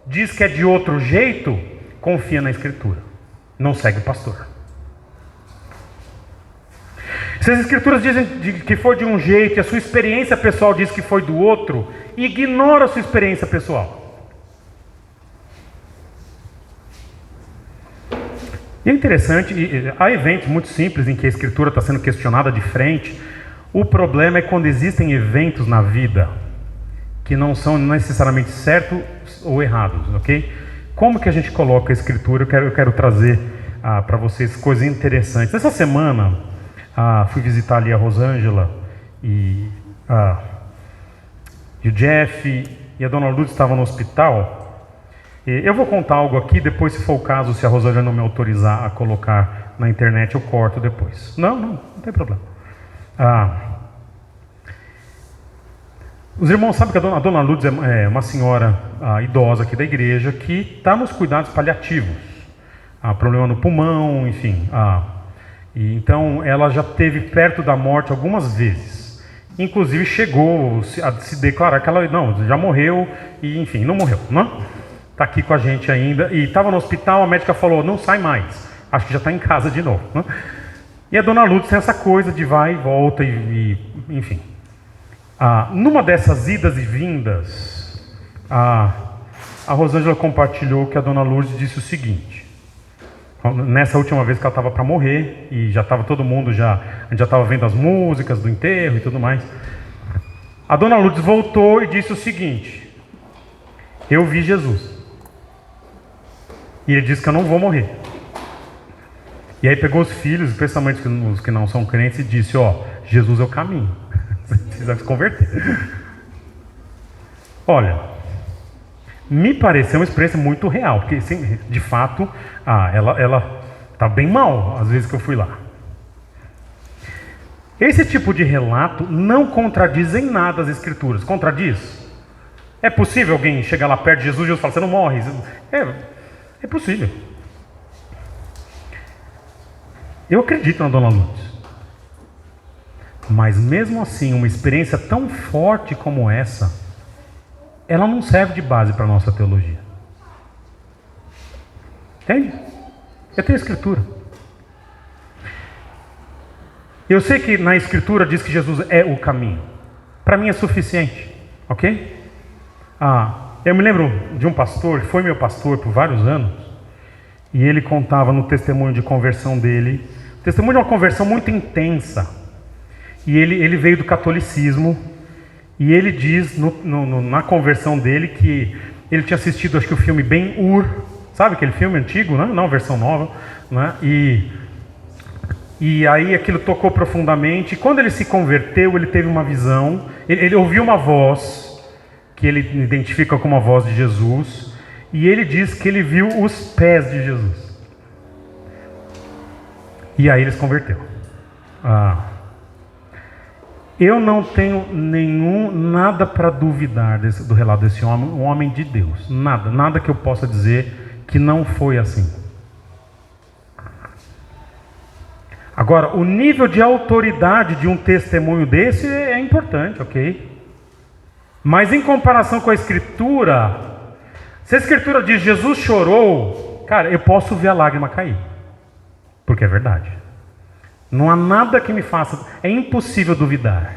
A: diz que é de outro jeito, confia na escritura. Não segue o pastor. Se as escrituras dizem que foi de um jeito e a sua experiência pessoal diz que foi do outro, ignora a sua experiência pessoal. E é interessante, há eventos muito simples em que a escritura está sendo questionada de frente. O problema é quando existem eventos na vida que não são necessariamente certos ou errados, ok? Como que a gente coloca a escritura? Eu quero trazer para vocês coisas interessantes. Essa semana, fui visitar ali a Rosângela e o Jeff e a Dona Lourdes estavam no hospital. Eu vou contar algo aqui, depois, se for o caso, se a Rosângela não me autorizar a colocar na internet, eu corto depois. Não tem problema. Os irmãos sabem que a Dona Lourdes é uma senhora idosa aqui da igreja que está nos cuidados paliativos. Problema no pulmão, enfim. E então ela já esteve perto da morte algumas vezes. Inclusive chegou a se declarar que ela já morreu e, enfim, não morreu, não? Está aqui com a gente ainda. E estava no hospital, a médica falou, não sai mais. Acho que já está em casa de novo. Não? E a Dona Lourdes tem essa coisa de vai e volta, enfim. Numa dessas idas e vindas, a Rosângela compartilhou que a Dona Lourdes disse o seguinte. Nessa última vez que ela estava para morrer, e já estava todo mundo, a gente já estava vendo as músicas do enterro e tudo mais. A Dona Lourdes voltou e disse o seguinte: eu vi Jesus. E ele disse que eu não vou morrer. E aí pegou os filhos, especialmente os que não são crentes, e disse, Jesus é o caminho. Você precisa se converter. Olha, me pareceu uma experiência muito real, porque de fato, ela está bem mal, às vezes que eu fui lá. Esse tipo de relato não contradiz em nada as escrituras. Contradiz? É possível alguém chegar lá perto de Jesus e Jesus falar, você não morre? É possível. Eu acredito na Dona Lourdes. Mas mesmo assim, uma experiência tão forte como essa, ela não serve de base para a nossa teologia. Entende? Eu tenho a escritura. Eu sei que na escritura diz que Jesus é o caminho. Para mim é suficiente. Ok? Eu me lembro de um pastor, que foi meu pastor por vários anos, e ele contava no testemunho de conversão dele, testemunho de uma conversão muito intensa. E ele veio do catolicismo, e ele diz na conversão dele que ele tinha assistido, acho que o filme Ben-Hur, sabe aquele filme antigo, né? Não a versão nova, né? E aí aquilo tocou profundamente. E quando ele se converteu, ele teve uma visão, ele ouviu uma voz, que ele identifica como a voz de Jesus, e ele diz que ele viu os pés de Jesus. E aí ele se converteu. Eu não tenho nada para duvidar do relato desse homem, um homem de Deus. Nada que eu possa dizer que não foi assim. Agora, o nível de autoridade de um testemunho desse é importante, ok? Mas em comparação com a Escritura, se a Escritura diz Jesus chorou, cara, eu posso ver a lágrima cair. porque é verdade. Não há nada que me faça, é impossível duvidar.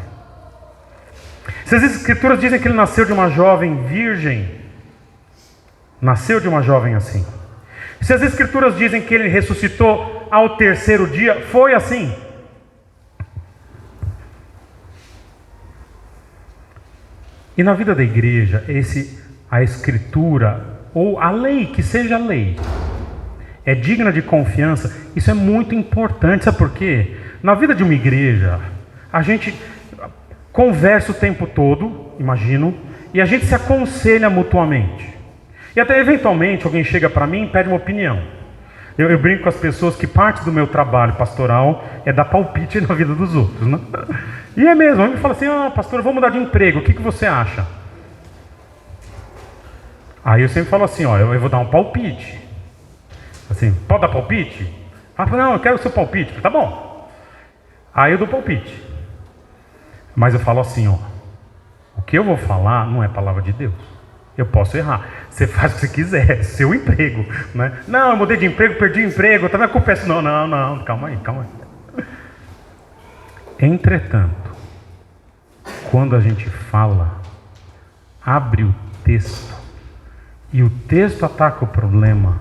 A: Se as escrituras dizem que ele nasceu de uma jovem virgem, nasceu de uma jovem assim. Se as escrituras dizem que ele ressuscitou ao terceiro dia, foi assim. E na vida da igreja, a escritura, ou a lei, que seja a lei, é digna de confiança. Isso é muito importante, sabe por quê? Na vida de uma igreja, a gente conversa o tempo todo, imagino, e a gente se aconselha mutuamente. E até eventualmente alguém chega para mim e pede uma opinião. Eu brinco com as pessoas que parte do meu trabalho pastoral é dar palpite na vida dos outros, né? E é mesmo, ele fala assim: pastor, eu vou mudar de emprego, o que você acha? Aí eu sempre falo assim: eu vou dar um palpite. Assim, pode dar palpite? Não, eu quero o seu palpite. Tá bom. Aí eu dou palpite. Mas eu falo assim: o que eu vou falar não é palavra de Deus. Eu posso errar. Você faz o que você quiser, é seu emprego, né? Não, eu mudei de emprego, perdi o emprego, tá na culpa. Não, calma aí. Entretanto, quando a gente fala, abre o texto, e o texto ataca o problema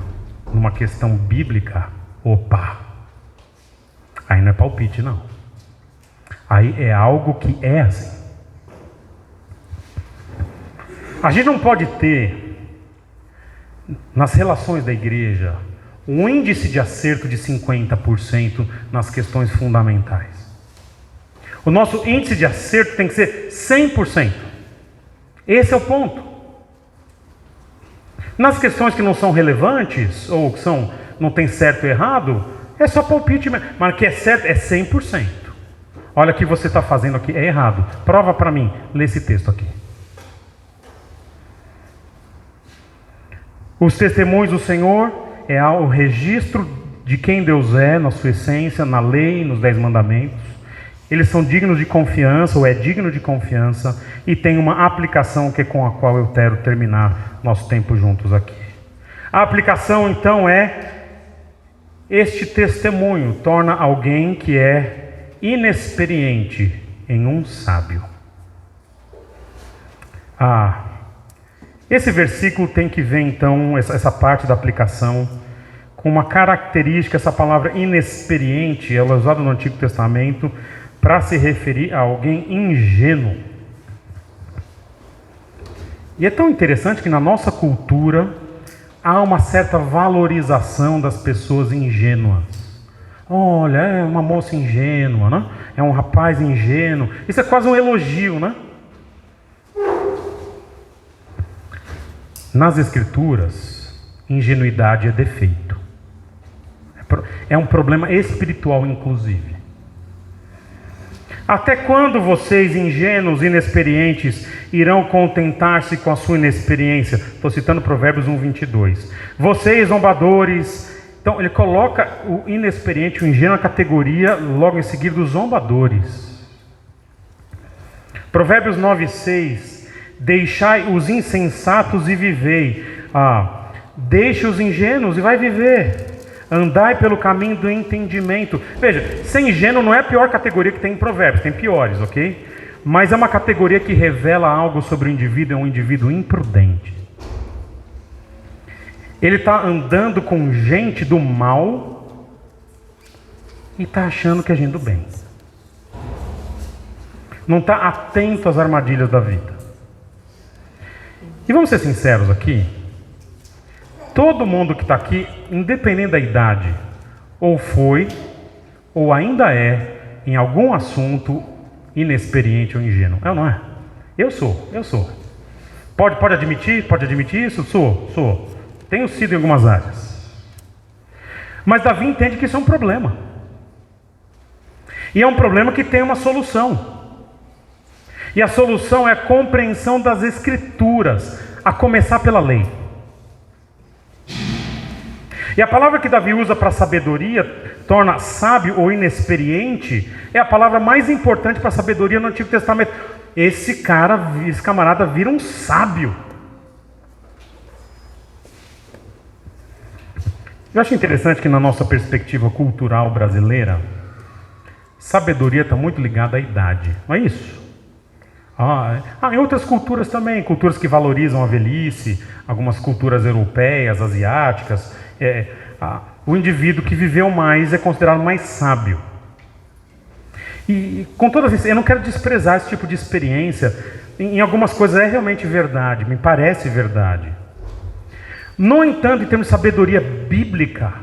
A: numa questão bíblica, aí não é palpite, não. Aí é algo que é assim. A gente não pode ter, nas relações da igreja, um índice de acerto de 50% nas questões fundamentais. O nosso índice de acerto tem que ser 100%. Esse é o ponto. Nas questões que não são relevantes, ou que não tem certo e errado, é só palpite mesmo. Mas que é certo é 100%. Olha o que você está fazendo aqui, é errado. Prova para mim, lê esse texto aqui. Os testemunhos do Senhor é o registro de quem Deus é, na sua essência, na lei, nos 10 mandamentos. Eles são dignos de confiança, ou é digno de confiança, e tem uma aplicação que é com a qual eu quero terminar nosso tempo juntos aqui. A aplicação, então, é: este testemunho torna alguém que é inexperiente em um sábio. Esse versículo tem que ver, então, essa parte da aplicação, com uma característica. Essa palavra inexperiente, ela é usada no Antigo Testamento para se referir a alguém ingênuo. E é tão interessante que na nossa cultura há uma certa valorização das pessoas ingênuas. Olha, é uma moça ingênua, né? É um rapaz ingênuo. Isso é quase um elogio, né? Nas Escrituras, ingenuidade é defeito. É um problema espiritual, inclusive. Até quando vocês, ingênuos, inexperientes, irão contentar-se com a sua inexperiência? Estou citando Provérbios 1:22. Vocês, zombadores. Então, ele coloca o inexperiente, o ingênuo, na categoria, logo em seguida, dos zombadores. Provérbios 9:6. Deixai os insensatos e vivei. Deixe os ingênuos e vai viver. Andai pelo caminho do entendimento. Veja, ser ingênuo não é a pior categoria que tem em Provérbios, tem piores, ok? Mas é uma categoria que revela algo sobre o indivíduo, é um indivíduo imprudente. Ele está andando com gente do mal e está achando que é gente do bem. Não está atento às armadilhas da vida. E vamos ser sinceros aqui, todo mundo que está aqui, independente da idade, ou foi, ou ainda é, em algum assunto, inexperiente ou ingênuo. É ou não é? Eu sou. Pode admitir isso? Sou. Tenho sido em algumas áreas. Mas Davi entende que isso é um problema. E é um problema que tem uma solução. E a solução é a compreensão das Escrituras, a começar pela lei. E a palavra que Davi usa para sabedoria, torna sábio ou inexperiente, é a palavra mais importante para sabedoria no Antigo Testamento. Esse camarada vira um sábio. Eu acho interessante que na nossa perspectiva cultural brasileira, sabedoria está muito ligada à idade, não é isso? Em outras culturas também, culturas que valorizam a velhice, algumas culturas europeias, asiáticas, o indivíduo que viveu mais é considerado mais sábio. E com todas isso, eu não quero desprezar esse tipo de experiência, em algumas coisas é realmente verdade, me parece verdade. No entanto, em termos de sabedoria bíblica,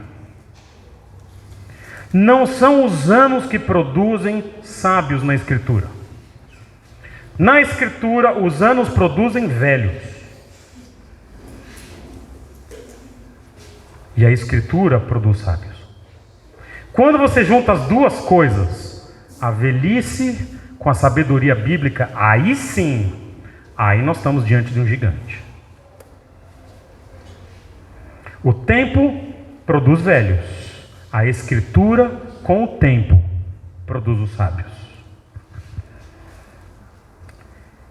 A: não são os anos que produzem sábios na Escritura. Na Escritura, os anos produzem velhos. E a Escritura produz sábios. Quando você junta as duas coisas, a velhice com a sabedoria bíblica, aí sim, aí nós estamos diante de um gigante. O tempo produz velhos. A Escritura, com o tempo, produz os sábios.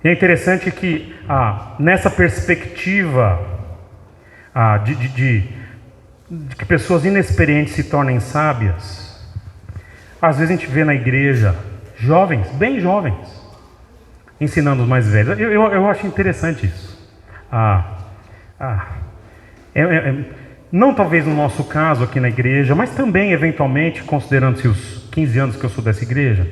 A: E é interessante que nessa perspectiva de que pessoas inexperientes se tornem sábias, às vezes a gente vê na igreja jovens, bem jovens, ensinando os mais velhos. Eu acho interessante isso. Não talvez no nosso caso aqui na igreja, mas também eventualmente, considerando-se os 15 anos que eu sou dessa igreja,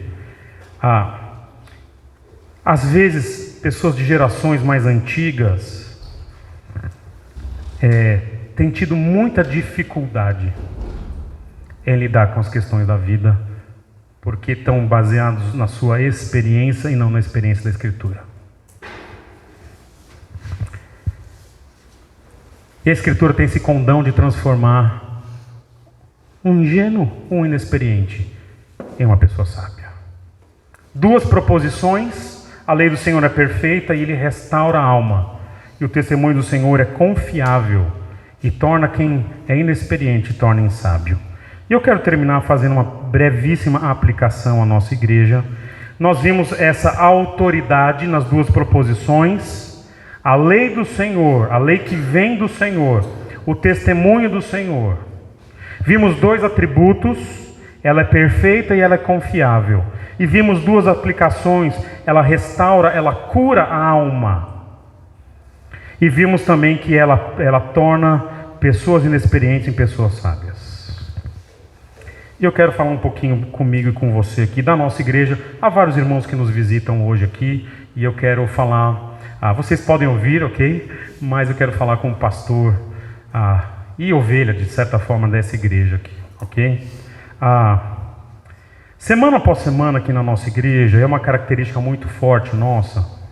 A: às vezes pessoas de gerações mais antigas têm tido muita dificuldade em lidar com as questões da vida, porque estão baseados na sua experiência e não na experiência da Escritura. E a Escritura tem esse condão de transformar um ingênuo, um inexperiente, em uma pessoa sábia. Duas proposições: a lei do Senhor é perfeita e Ele restaura a alma. E o testemunho do Senhor é confiável e torna quem é inexperiente, torna em sábio. E eu quero terminar fazendo uma brevíssima aplicação à nossa igreja. Nós vimos essa autoridade nas duas proposições: a lei do Senhor, a lei que vem do Senhor, o testemunho do Senhor. Vimos dois atributos: ela é perfeita e ela é confiável. E vimos duas aplicações: ela restaura, ela cura a alma. E vimos também que ela torna pessoas inexperientes em pessoas sábias. E eu quero falar um pouquinho comigo e com você aqui da nossa igreja. Há vários irmãos que nos visitam hoje aqui, e eu quero falar, vocês podem ouvir, ok? Mas eu quero falar com o pastor e ovelha, de certa forma, dessa igreja aqui, ok? Semana após semana aqui na nossa igreja, é uma característica muito forte nossa,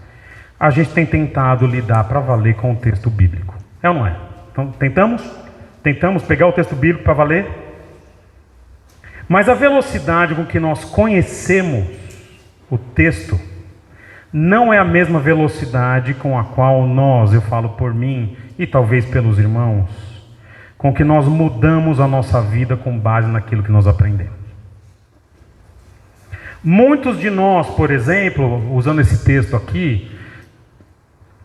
A: a gente tem tentado lidar para valer com o texto bíblico. É ou não é? Então, tentamos pegar o texto bíblico para valer, mas a velocidade com que nós conhecemos o texto não é a mesma velocidade com a qual nós, eu falo por mim e talvez pelos irmãos, com que nós mudamos a nossa vida com base naquilo que nós aprendemos. Muitos de nós, por exemplo, usando esse texto aqui,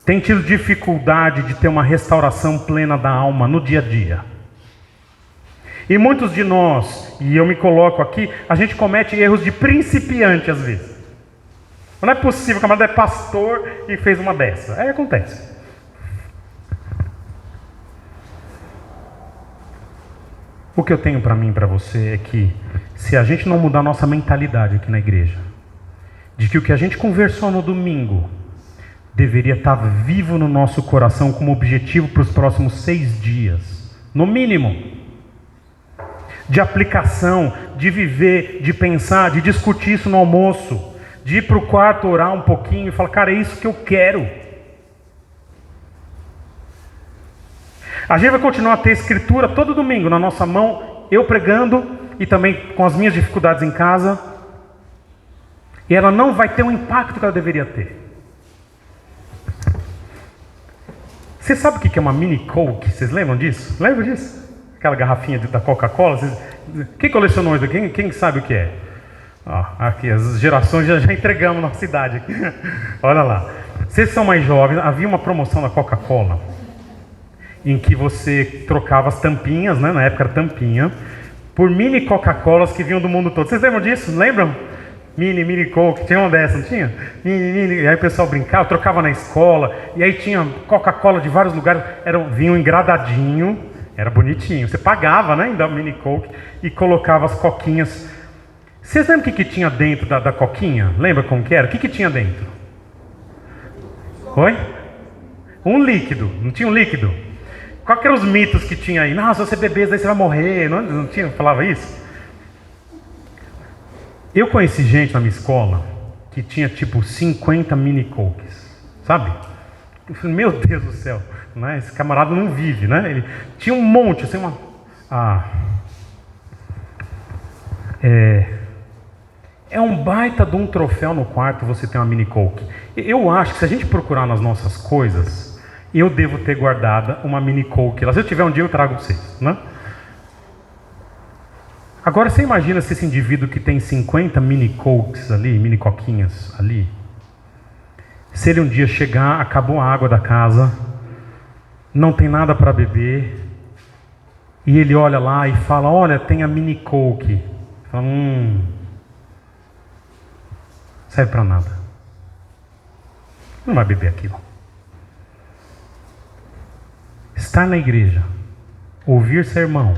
A: têm tido dificuldade de ter uma restauração plena da alma no dia a dia. E muitos de nós, e eu me coloco aqui, a gente comete erros de principiante às vezes. Não é possível, o camarada é pastor e fez uma dessa. Aí acontece. O que eu tenho para mim e para você é que, se a gente não mudar nossa mentalidade aqui na igreja, de que o que a gente conversou no domingo deveria estar vivo no nosso coração como objetivo para os próximos 6 dias, no mínimo, de aplicação, de viver, de pensar, de discutir isso no almoço, de ir para o quarto orar um pouquinho e falar: cara, é isso que eu quero. A gente vai continuar a ter escritura todo domingo na nossa mão, eu pregando e também com as minhas dificuldades em casa, e ela não vai ter o impacto que ela deveria ter. Você sabe o que é uma mini Coke? Vocês lembram disso? Lembram disso? Aquela garrafinha da Coca-Cola? Quem colecionou isso? Quem sabe o que é? Aqui, as gerações já entregamos na cidade. Olha lá. Vocês são mais jovens, havia uma promoção da Coca-Cola. em que você trocava as tampinhas, né? Na época era tampinha, por mini Coca-Colas que vinham do mundo todo. Vocês lembram disso? Lembram? Mini Coke, tinha uma dessa, não tinha? E aí o pessoal brincava, trocava na escola, e aí tinha Coca-Cola de vários lugares, vinham engradadinho, era bonitinho. Você pagava, né, da mini Coke, e colocava as coquinhas. Vocês lembram o que tinha dentro da coquinha? Lembra como que era? O que tinha dentro? Oi? Um líquido, não tinha um líquido? Qual que eram os mitos que tinha aí? Não, se você beber, daí você vai morrer, não tinha, falava isso? Eu conheci gente na minha escola que tinha tipo 50 mini cokes, sabe? Eu falei, meu Deus do céu, né? Esse camarada não vive, né? Ele tinha um monte, assim, é um baita de um troféu no quarto você ter uma mini coke. Eu acho que se a gente procurar nas nossas coisas, eu devo ter guardada uma mini coke lá. Se eu tiver um dia eu trago para vocês, né? Agora você imagina se esse indivíduo que tem 50 mini cokes ali, mini coquinhas ali, se ele um dia chegar, acabou a água da casa, não tem nada para beber, e ele olha lá e fala, olha, tem a mini coke. Fala, serve para nada. Não vai beber aquilo. Estar na igreja, ouvir sermão,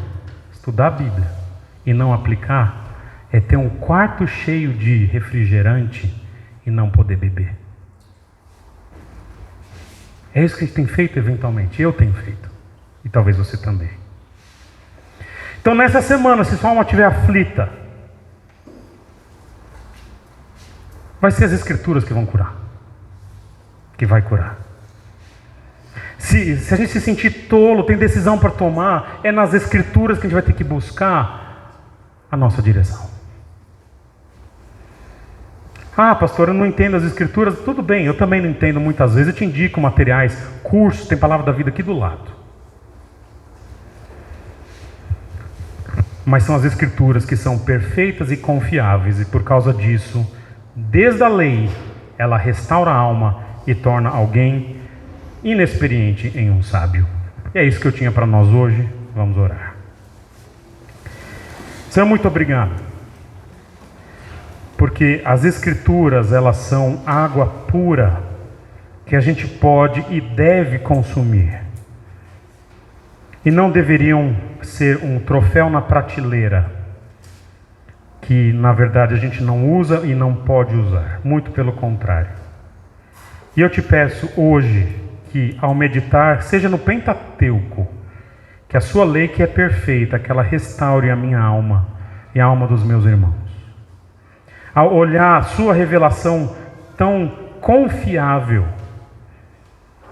A: estudar a Bíblia, e não aplicar, é ter um quarto cheio de refrigerante e não poder beber. É isso que a gente tem feito eventualmente. Eu tenho feito. E talvez você também. Então nessa semana, se sua alma estiver aflita, vai ser as Escrituras que vão curar. Que vai curar. Se a gente se sentir tolo, tem decisão para tomar, é nas Escrituras que a gente vai ter que buscar a nossa direção. Ah, pastor, eu não entendo as Escrituras. Tudo bem, eu também não entendo muitas vezes. Eu te indico materiais, cursos, tem Palavra da Vida aqui do lado. Mas são as Escrituras que são perfeitas e confiáveis, e por causa disso, desde a lei, ela restaura a alma e torna alguém inexperiente em um sábio. E é isso que eu tinha para nós hoje. Vamos orar. Senhor, muito obrigado, porque as Escrituras, elas são água pura, que a gente pode e deve consumir, e não deveriam ser um troféu na prateleira, que na verdade a gente não usa e não pode usar, muito pelo contrário. E eu te peço hoje, que ao meditar, seja no Pentateuco, que a sua lei que é perfeita, que ela restaure a minha alma e a alma dos meus irmãos. Ao olhar a sua revelação tão confiável,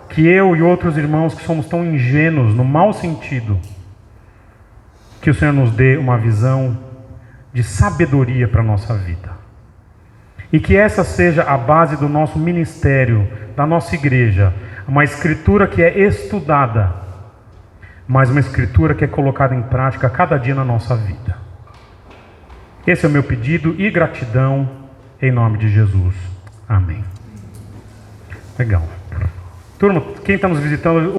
A: que eu e outros irmãos que somos tão ingênuos, no mau sentido, que o Senhor nos dê uma visão de sabedoria para a nossa vida. E que essa seja a base do nosso ministério, da nossa igreja, uma escritura que é estudada, mas uma escritura que é colocada em prática a cada dia na nossa vida. Esse é o meu pedido e gratidão em nome de Jesus. Amém. Legal. Turma, quem está nos visitando